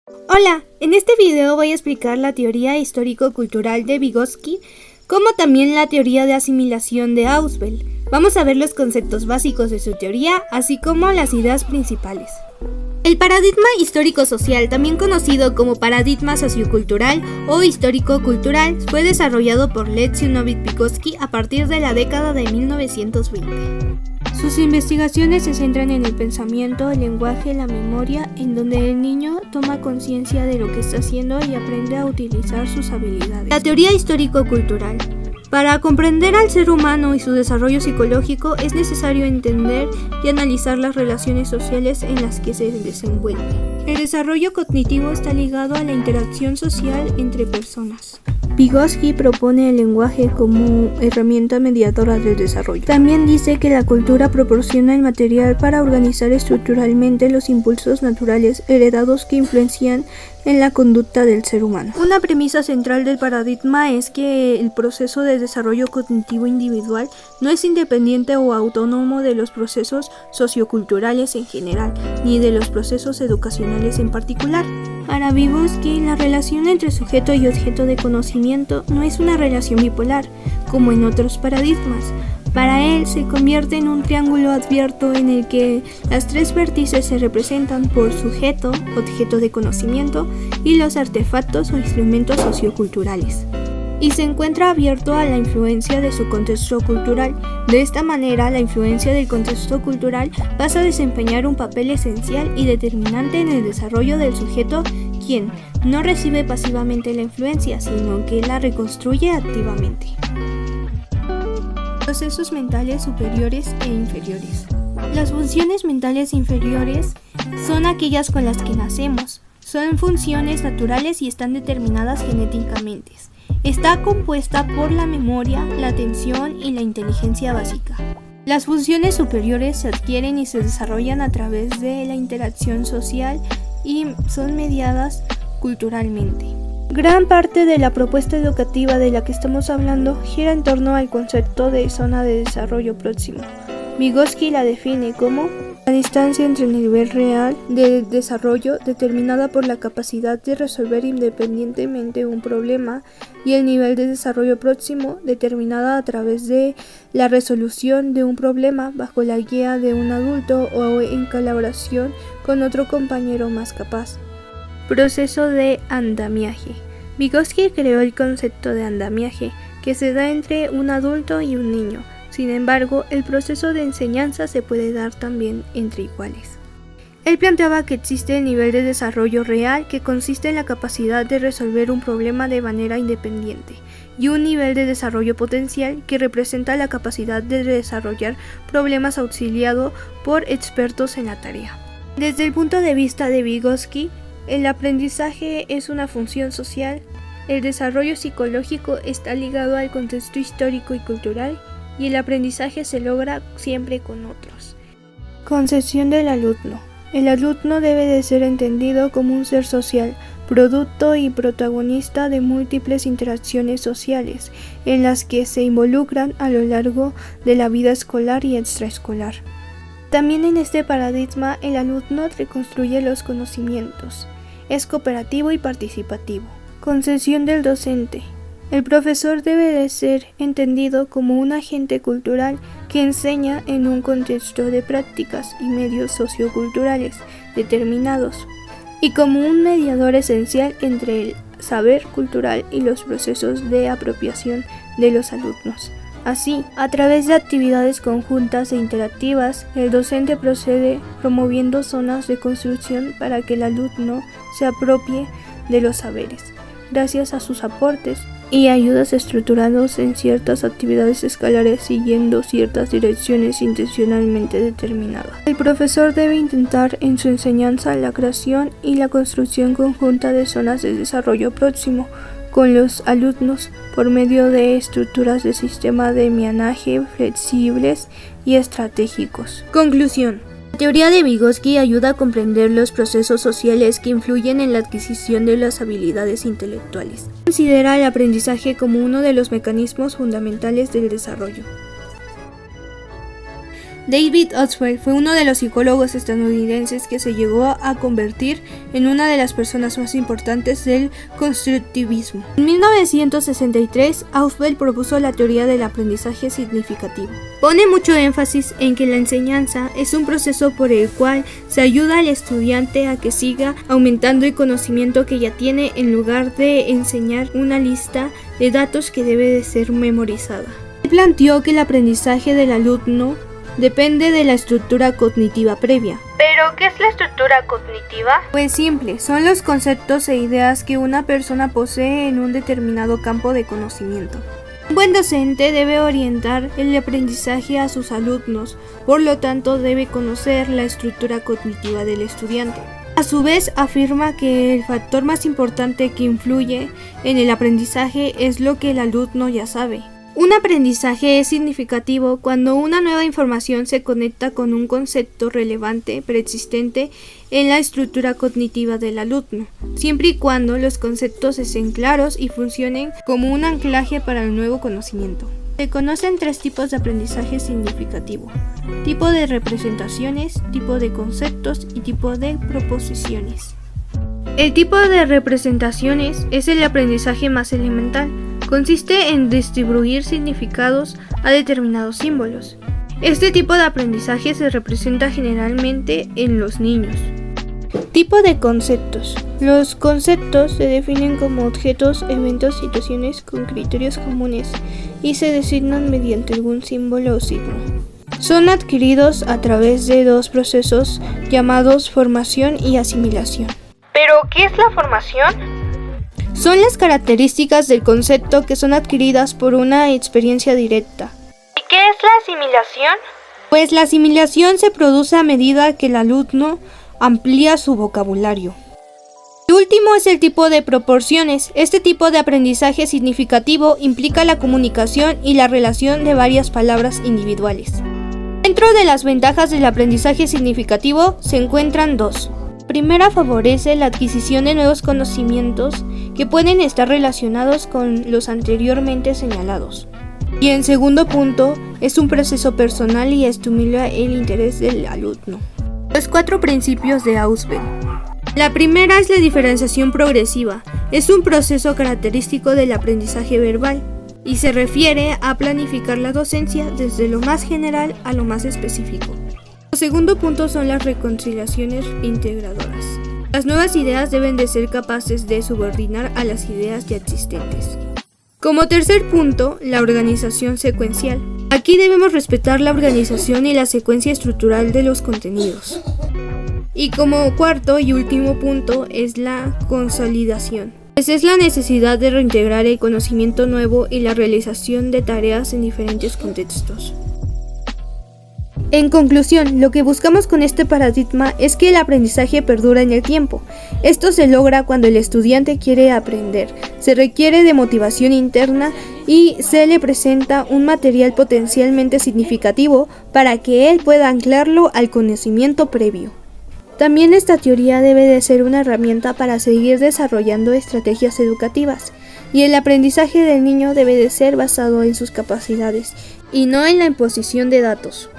Hola, en este video voy a explicar la teoría histórico-cultural de Vygotsky, como también la teoría de asimilación de Ausubel. Vamos a ver los conceptos básicos de su teoría, así como las ideas principales. El paradigma histórico-social, también conocido como paradigma sociocultural o histórico-cultural, fue desarrollado por Lev Zinovich Vygotsky a partir de la década de 1920. Sus investigaciones se centran en el pensamiento, el lenguaje, la memoria, en donde el niño toma conciencia de lo que está haciendo y aprende a utilizar sus habilidades. La teoría histórico-cultural. Para comprender al ser humano y su desarrollo psicológico es necesario entender y analizar las relaciones sociales en las que se desenvuelve. El desarrollo cognitivo está ligado a la interacción social entre personas. Vygotsky propone el lenguaje como herramienta mediadora del desarrollo. También dice que la cultura proporciona el material para organizar estructuralmente los impulsos naturales heredados que influencian en la conducta del ser humano. Una premisa central del paradigma es que el proceso de desarrollo cognitivo individual no es independiente o autónomo de los procesos socioculturales en general, ni de los procesos educacionales en particular. Para Vygotsky, la relación entre sujeto y objeto de conocimiento no es una relación bipolar, como en otros paradigmas. Para él, se convierte en un triángulo abierto en el que las tres vértices se representan por sujeto, objeto de conocimiento y los artefactos o instrumentos socioculturales. Y se encuentra abierto a la influencia de su contexto cultural. De esta manera, la influencia del contexto cultural pasa a desempeñar un papel esencial y determinante en el desarrollo del sujeto, quien no recibe pasivamente la influencia, sino que la reconstruye activamente. Procesos mentales superiores e inferiores. Las funciones mentales inferiores son aquellas con las que nacemos. Son funciones naturales y están determinadas genéticamente. Está compuesta por la memoria, la atención y la inteligencia básica. Las funciones superiores se adquieren y se desarrollan a través de la interacción social y son mediadas culturalmente. Gran parte de la propuesta educativa de la que estamos hablando gira en torno al concepto de zona de desarrollo próximo. Vygotsky la define como la distancia entre el nivel real de desarrollo determinada por la capacidad de resolver independientemente un problema y el nivel de desarrollo próximo determinada a través de la resolución de un problema bajo la guía de un adulto o en colaboración con otro compañero más capaz. Proceso de andamiaje. Vygotsky creó el concepto de andamiaje, que se da entre un adulto y un niño. Sin embargo, el proceso de enseñanza se puede dar también entre iguales. Él planteaba que existe el nivel de desarrollo real, que consiste en la capacidad de resolver un problema de manera independiente, y un nivel de desarrollo potencial, que representa la capacidad de desarrollar problemas auxiliado por expertos en la tarea. Desde el punto de vista de Vygotsky, el aprendizaje es una función social, el desarrollo psicológico está ligado al contexto histórico y cultural, y el aprendizaje se logra siempre con otros. Concepción del alumno. El alumno debe de ser entendido como un ser social, producto y protagonista de múltiples interacciones sociales, en las que se involucran a lo largo de la vida escolar y extraescolar. También en este paradigma, el alumno reconstruye los conocimientos. Es cooperativo y participativo. Concepción del docente. El profesor debe de ser entendido como un agente cultural que enseña en un contexto de prácticas y medios socioculturales determinados, y como un mediador esencial entre el saber cultural y los procesos de apropiación de los alumnos. Así, a través de actividades conjuntas e interactivas, el docente procede promoviendo zonas de construcción para que el alumno se apropie de los saberes, gracias a sus aportes y ayudas estructurados en ciertas actividades escolares siguiendo ciertas direcciones intencionalmente determinadas. El profesor debe intentar en su enseñanza la creación y la construcción conjunta de zonas de desarrollo próximo con los alumnos por medio de estructuras de sistema de mianaje flexibles y estratégicos. Conclusión. La teoría de Vygotsky ayuda a comprender los procesos sociales que influyen en la adquisición de las habilidades intelectuales. Considera el aprendizaje como uno de los mecanismos fundamentales del desarrollo. David Oswald fue uno de los psicólogos estadounidenses que se llegó a convertir en una de las personas más importantes del constructivismo. En 1963, Oswald propuso la teoría del aprendizaje significativo. Pone mucho énfasis en que la enseñanza es un proceso por el cual se ayuda al estudiante a que siga aumentando el conocimiento que ya tiene en lugar de enseñar una lista de datos que debe de ser memorizada. Él planteó que el aprendizaje del alumno depende de la estructura cognitiva previa. ¿Pero qué es la estructura cognitiva? Pues simple, son los conceptos e ideas que una persona posee en un determinado campo de conocimiento. Un buen docente debe orientar el aprendizaje a sus alumnos, por lo tanto debe conocer la estructura cognitiva del estudiante. A su vez, afirma que el factor más importante que influye en el aprendizaje es lo que el alumno ya sabe. Un aprendizaje es significativo cuando una nueva información se conecta con un concepto relevante preexistente en la estructura cognitiva del alumno, siempre y cuando los conceptos estén claros y funcionen como un anclaje para el nuevo conocimiento. Se conocen 3 tipos de aprendizaje significativo: tipo de representaciones, tipo de conceptos y tipo de proposiciones. El tipo de representaciones es el aprendizaje más elemental. Consiste en distribuir significados a determinados símbolos. Este tipo de aprendizaje se representa generalmente en los niños. Tipo de conceptos. Los conceptos se definen como objetos, eventos, situaciones con criterios comunes y se designan mediante algún símbolo o signo. Son adquiridos a través de 2 procesos llamados formación y asimilación. ¿Pero qué es la formación? Son las características del concepto que son adquiridas por una experiencia directa. ¿Y qué es la asimilación? Pues la asimilación se produce a medida que el alumno amplía su vocabulario. El último es el tipo de proporciones. Este tipo de aprendizaje significativo implica la comunicación y la relación de varias palabras individuales. Dentro de las ventajas del aprendizaje significativo se encuentran 2. Primera, favorece la adquisición de nuevos conocimientos que pueden estar relacionados con los anteriormente señalados. Y en segundo punto, es un proceso personal y estimula el interés del alumno. Los 4 principios de Ausubel. La primera es la diferenciación progresiva. Es un proceso característico del aprendizaje verbal y se refiere a planificar la docencia desde lo más general a lo más específico. El segundo punto son las reconciliaciones integradoras. Las nuevas ideas deben de ser capaces de subordinar a las ideas ya existentes. Como tercer punto, la organización secuencial. Aquí debemos respetar la organización y la secuencia estructural de los contenidos. Y como cuarto y último punto es la consolidación. Pues es la necesidad de reintegrar el conocimiento nuevo y la realización de tareas en diferentes contextos. En conclusión, lo que buscamos con este paradigma es que el aprendizaje perdura en el tiempo. Esto se logra cuando el estudiante quiere aprender, se requiere de motivación interna y se le presenta un material potencialmente significativo para que él pueda anclarlo al conocimiento previo. También esta teoría debe de ser una herramienta para seguir desarrollando estrategias educativas, y el aprendizaje del niño debe de ser basado en sus capacidades y no en la imposición de datos.